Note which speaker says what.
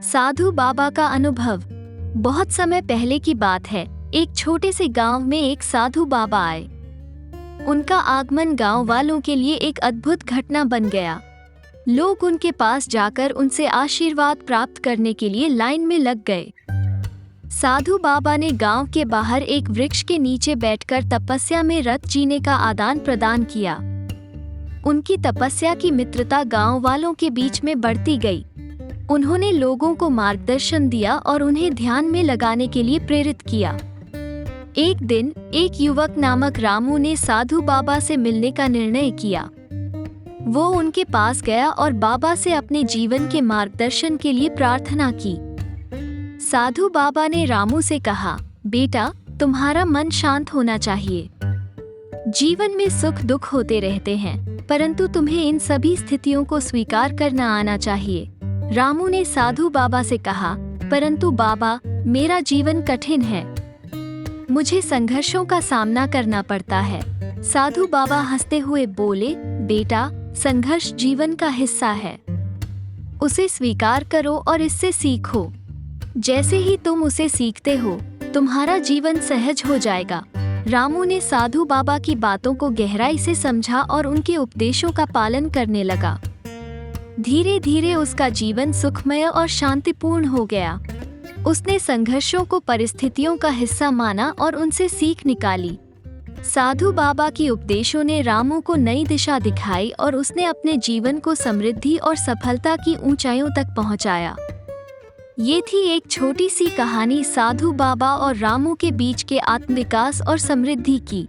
Speaker 1: साधु बाबा का अनुभव। बहुत समय पहले की बात है। एक छोटे से गांव में एक साधु बाबा आए। उनका आगमन गांव वालों के लिए एक अद्भुत घटना बन गया। लोग उनके पास जाकर उनसे आशीर्वाद प्राप्त करने के लिए लाइन में लग गए। साधु बाबा ने गांव के बाहर एक वृक्ष के नीचे बैठकर तपस्या में रत जीने का आदान प्रदान किया। उनकी तपस्या की मित्रता गांव वालों के बीच में बढ़ती गई। उन्होंने लोगों को मार्गदर्शन दिया और उन्हें ध्यान में लगाने के लिए प्रेरित किया। एक दिन एक युवक नामक रामू ने साधु बाबा से मिलने का निर्णय किया। वो उनके पास गया और बाबा से अपने जीवन के मार्गदर्शन के लिए प्रार्थना की। साधु बाबा ने रामू से कहा, बेटा, तुम्हारा मन शांत होना चाहिए। जीवन में सुख दुख होते रहते हैं, परंतु तुम्हें इन सभी स्थितियों को स्वीकार करना आना चाहिए। रामू ने साधु बाबा से कहा, परंतु बाबा, मेरा जीवन कठिन है। मुझे संघर्षों का सामना करना पड़ता है। साधु बाबा हंसते हुए बोले, बेटा, संघर्ष जीवन का हिस्सा है। उसे स्वीकार करो और इससे सीखो। जैसे ही तुम उसे सीखते हो, तुम्हारा जीवन सहज हो जाएगा। रामू ने साधु बाबा की बातों को गहराई से समझा और उनके उपदेशों का पालन करने लगा। धीरे धीरे उसका जीवन सुखमय और शांतिपूर्ण हो गया। उसने संघर्षों को परिस्थितियों का हिस्सा माना और उनसे सीख निकाली। साधु बाबा की उपदेशों ने रामू को नई दिशा दिखाई और उसने अपने जीवन को समृद्धि और सफलता की ऊंचाइयों तक पहुंचाया। ये थी एक छोटी सी कहानी साधु बाबा और रामू के बीच के आत्मविकास और समृद्धि की।